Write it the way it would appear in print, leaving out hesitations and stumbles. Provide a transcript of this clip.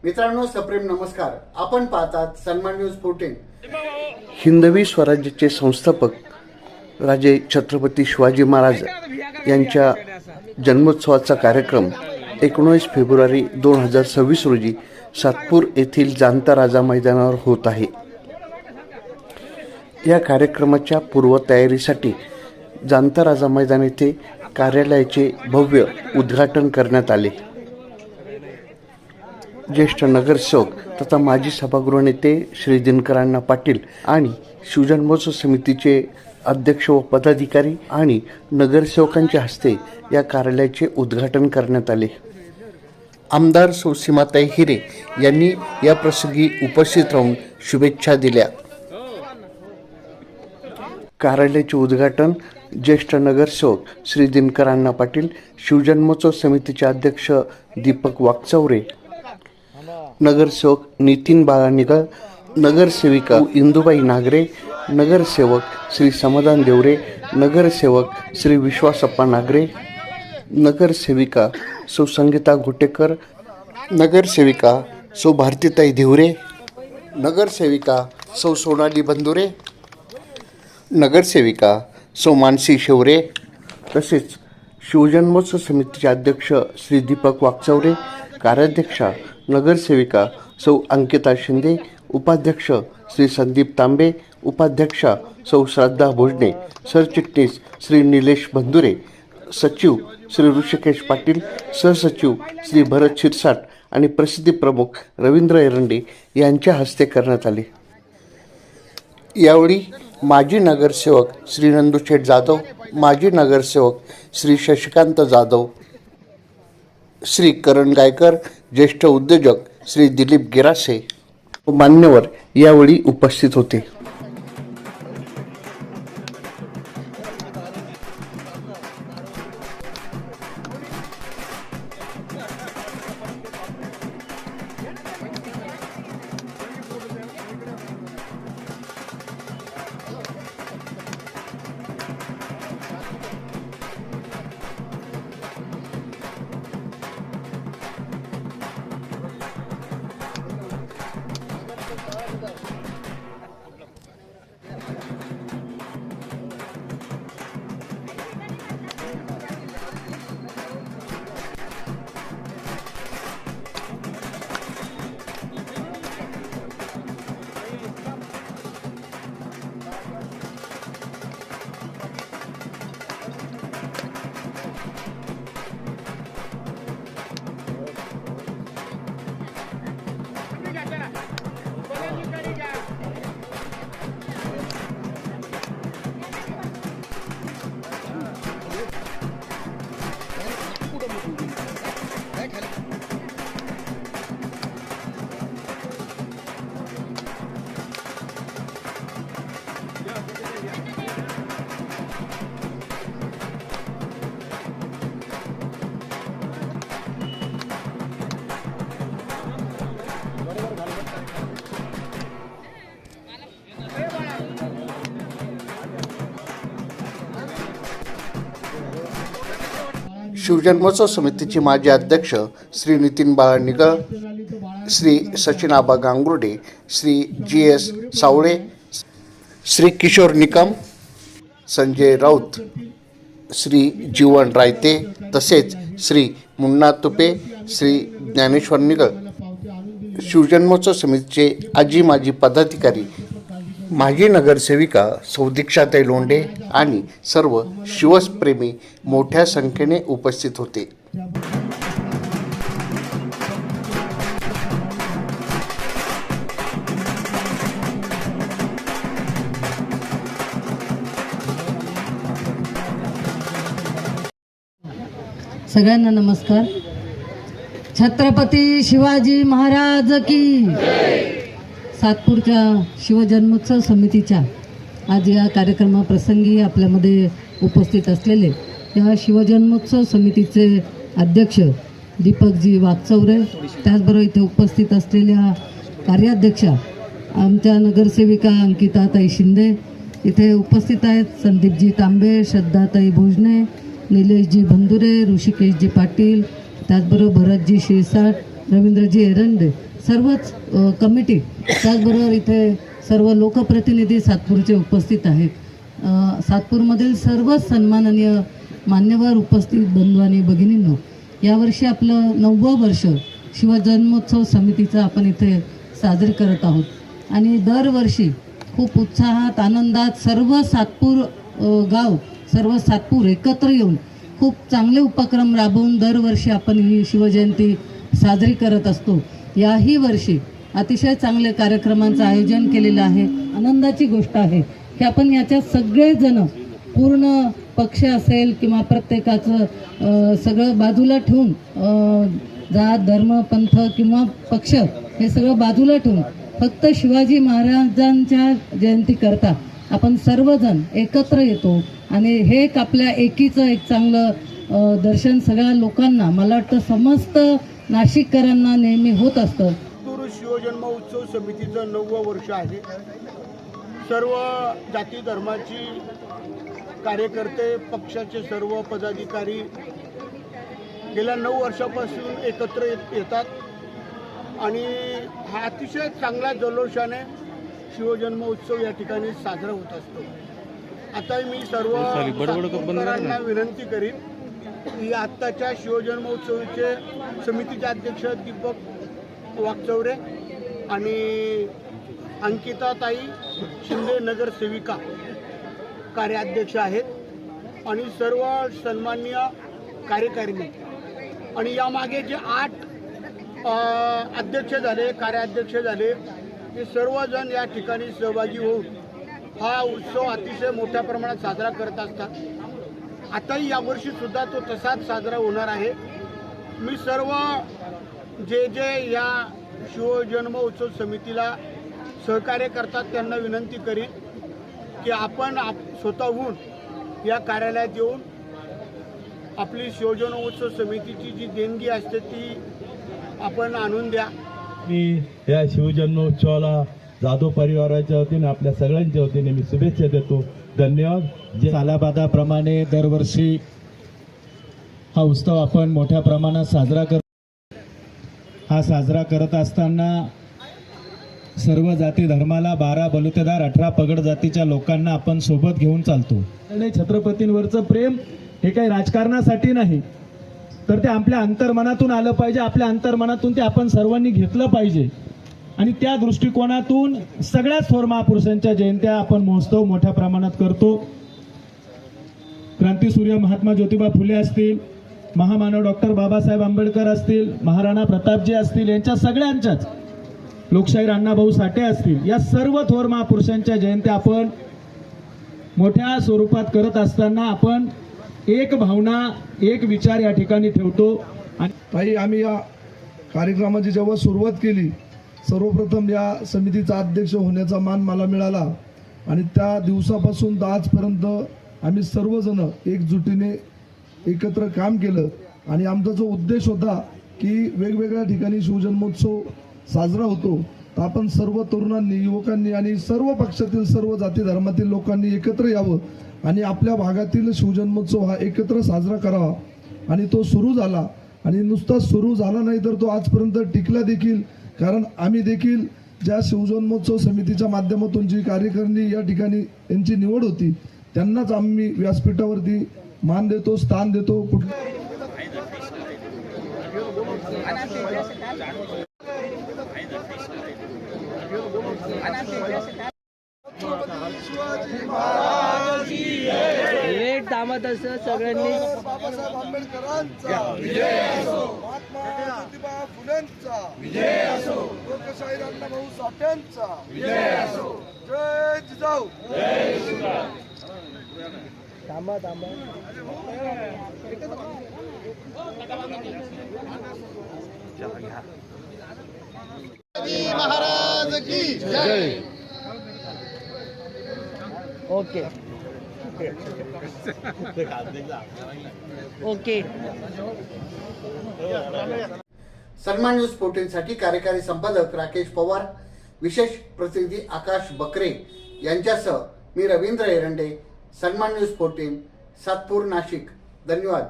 मित्रांनो, सप्रेम नमस्कार. आपण पाहतात सन्मान न्यूज 14. हिंदवी स्वराज्याचे संस्थापक राजे छत्रपती शिवाजी महाराज यांच्या जन्मोत्सवाचा कार्यक्रम 19 फेब्रुवारी 2026 रोजी सातपूर येथील जाणता राजा मैदानावर होत आहे. या कार्यक्रमाच्या पूर्वतयारीसाठी जाणता राजा मैदान येथे कार्यालयाचे भव्य उद्घाटन करण्यात आले. ज्येष्ठ नगरसेवक तथा माजी सभागृह नेते श्री दिनकर अण्णा पाटील आणि शिवजन्मोत्सव समितीचे अध्यक्ष व पदाधिकारी आणि नगरसेवकांच्या हस्ते या कार्यालयाचे उद्घाटन करण्यात आले. आमदार सौ सीमाताई हिरे यांनी या प्रसंगी उपस्थित राहून शुभेच्छा दिल्या. कार्यालयाचे उद्घाटन ज्येष्ठ नगरसेवक श्री दिनकर अण्णा पाटील, शिवजन्मोत्सव समितीचे अध्यक्ष दीपक वाकचौरे, नगरसेवक नितीन बाळा निगळ, नगरसेविका इंदुबाई नागरे, नगरसेवक श्री समाधान देवरे, नगरसेवक श्री विश्वासप्पा नागरे, नगरसेविका सौ संगीता घोटेकर, नगरसेविका सौ भारतीताई धिवरे, नगरसेविका सौ सोनाली बंदुरे, नगरसेविका सौ मानसी शेवरे, तसेच शिवजन्मोत्सव समितीचे अध्यक्ष श्री दीपक वाकचौरे, कार्याध्यक्षा नगरसेविका सौ अंकिता शिंदे, उपाध्यक्ष श्री संदीप तांबे, उपाध्यक्षा सौ श्रद्धा भोजने, सरचिटणीस श्री निलेश बंधुरे, सचिव श्री ऋषिकेश पाटील, सहसचिव श्री भरत शिरसाट आणि प्रसिद्धी प्रमुख रवींद्र एरंडे यांच्या हस्ते करण्यात आले. यावेळी माजी नगरसेवक श्री नंदुशेठ जाधव, माजी नगरसेवक श्री शशिकांत जाधव, श्री करण गायकर, ज्येष्ठ उद्योजक श्री दिलीप गिरासे मान्यवर यावेळी उपस्थित होते. शिवजन्मोत्सव समितीचे माजी अध्यक्ष श्री नितीन बाळा निगळ, श्री सचिन आबा गांगुर्डे, श्री GS सावळे, श्री किशोर निकम, संजय राऊत, श्री जीवन रायते, तसेच श्री मुन्ना तुपे, श्री ज्ञानेश्वर निगळ, शिवजन्मोत्सव समितीचे आजी माजी पदाधिकारी, माजी नगरसेविका सौ दीक्षाताई लोंढे आणि सर्व शिवप्रेमी मोठ्या संख्येने उपस्थित होते. सगळ्यांना नमस्कार. छत्रपती शिवाजी महाराज की. सातपूरच्या शिवजन्मोत्सव समितीच्या आज या कार्यक्रमाप्रसंगी आपल्यामध्ये उपस्थित असलेले या शिवजन्मोत्सव समितीचे अध्यक्ष दीपकजी वाकचौरे, त्याचबरोबर इथे उपस्थित असलेल्या कार्याध्यक्षा आमच्या नगरसेविका अंकिताताई शिंदे, इथे उपस्थित आहेत संदीपजी तांबे, श्रद्धाताई भोजने, निलेशजी बंधुरे, ऋषिकेशजी पाटील, त्याचबरोबर भरतजी शिरसाट, रवींद्रजी एरंडे, सर्वच कमिटी, त्याचबरोबर इथे सर्व लोकप्रतिनिधी सातपूरचे उपस्थित आहेत. सातपूरमधील सर्वच सन्माननीय मान्यवर उपस्थित बंधू आणि भगिनींनो, यावर्षी आपलं 9वं वर्ष शिवजन्मोत्सव समितीचं आपण इथे साजरी करत आहोत आणि दरवर्षी खूप उत्साहात आनंदात सर्व सातपूर गाव, सर्व सातपूर एकत्र येऊन खूप चांगले उपक्रम राबवून दरवर्षी आपण ही शिवजयंती साजरी करत असतो. याही वर्षी अतिशय चांगले कार्यक्रमांचं आयोजन केलेलं आहे. आनंदाची गोष्ट आहे की आपण याच्यात सगळेजण, पूर्ण पक्ष असेल किंवा प्रत्येकाचं सगळं बाजूला ठेवून, जात धर्म पंथ किंवा पक्ष हे सगळं बाजूला ठेवून फक्त शिवाजी महाराजांच्या जयंतीकरता आपण सर्वजण एकत्र येतो आणि हे एक आपल्या एकीचं एक चांगलं दर्शन सगळ्या लोकांना, मला वाटतं समस्त नाशिककरांना नेहमी होत असतं. सातपूर शिवजन्म उत्सव समितीचं 9वं वर्ष आहे. सर्व जाती धर्माची कार्यकर्ते, पक्षाचे सर्व पदाधिकारी गेल्या 9 वर्षापासून एकत्र येतात आणि हा अतिशय चांगल्या जल्लोषाने शिवजन्म उत्सव या ठिकाणी साजरा होत असतो. आता मी सर्व सातपूरकरांना विनंती करीन की आत्ताच्या शिवजन्म उत्सवाचे समितीचे अध्यक्ष दीपक वाकचौरे आणि अंकिताताई शिंदे नगरसेविका कार्याध्यक्ष आहेत आणि सर्व सन्माननीय कार्यकारिणी आणि यामागे जे 8 अध्यक्ष झाले, कार्याध्यक्ष झाले, हे सर्वजण या ठिकाणी सहभागी होऊन हा उत्सव अतिशय मोठ्या प्रमाणात साजरा करत असतात. आताही यावर्षी सुद्धा तो तसाच साजरा होणार आहे. मी सर्व जे या शिवजन्म उत्सव समितीला सहकार्य करतात त्यांना विनंती करीन की आपण स्वतःहून या कार्यालयात येऊन आपली शिवजन्म उत्सव समितीची जी देणगी असते ती आपण आणून द्या. मी या शिवजन्मोत्सवाला जाधव परिवाराच्या वतीने आपल्या सगळ्यांच्या वतीने मी शुभेच्छा देतो. धन्यवाद. सालाबादाप्रमाणे दरवर्षी हा उत्सव आपण मोठ्या प्रमाणात साजरा करत असताना सर्व जाती धर्माला 12 बलुतेदार 18 पगड जातीच्या लोकांना आपण सोबत घेऊन चालतो. आणि छत्रपतींवरचं प्रेम हे काही राजकारणासाठी नाही, तर ते आपल्या अंतर्मनातून आलं पाहिजे. आपल्या अंतर्मनातून ते आपण सर्वांनी घेतलं पाहिजे आणि त्या दृष्टिकोनातून सगळ्याच थोर महापुरुषांच्या जयंत्या आपण महोत्सव मोठ्या प्रमाणात करतो. क्रांतीसूर्य महात्मा ज्योतिबा फुले असतील, महामानव डॉक्टर बाबासाहेब आंबेडकर असतील, महाराणा प्रतापजी असतील, यांच्या सगळ्यांच्याच, लोकशाहीर अण्णाभाऊ साठे असतील, या सर्व थोर महापुरुषांच्या जयंत्या आपण मोठ्या स्वरूपात करत असताना आपण एक भावना, एक विचार या ठिकाणी ठेवतो. आणि ताई, आम्ही या कार्यक्रमाची जेव्हा सुरुवात केली, सर्वप्रथम या समितीचा अध्यक्ष होण्याचा मान मला मिळाला आणि त्या दिवसापासून तर आजपर्यंत आम्ही सर्वजण एकजुटीने एकत्र काम केलं आणि आमचा जो उद्देश होता की वेगवेगळ्या ठिकाणी शिवजन्मोत्सव साजरा होतो, तर आपण सर्व तरुणांनी, युवकांनी आणि सर्व पक्षातील सर्व जाती धर्मातील लोकांनी एकत्र यावं आणि आपल्या भागातील शिवजन्मोत्सव हा एकत्र साजरा करावा. आणि तो सुरू झाला आणि नुसता सुरू झाला नाही तर तो आजपर्यंत टिकला देखील. कारण आम्ही देखील ज्या शिवजन्मोत्सव समितीच्या माध्यमातून जी कार्यकारिणी या ठिकाणी यांची निवड होती त्यांनाच आम्ही व्यासपीठावरती मान देतो, स्थान देतो. लेट दामत असं सगळ्यांनी बाबासाहेब आंबेडकरांचा विजय असो, महात्मा ज्योतिबा फुलेंचा विजय असो, लोकशाहीर अण्णाभाऊ साठेंचा विजय असो. जय जिजाऊ, जय शिवराय. थांबा महाराज की जय. Okay okay. सन्मान न्यूज 14 साठी कार्यकारी संपादक राकेश पवार, विशेष प्रतिनिधी आकाश बकरे यांच्यासह मी रवींद्र एरंडे, सन्मान न्यूज 14, सातपूर, नाशिक. धन्यवाद.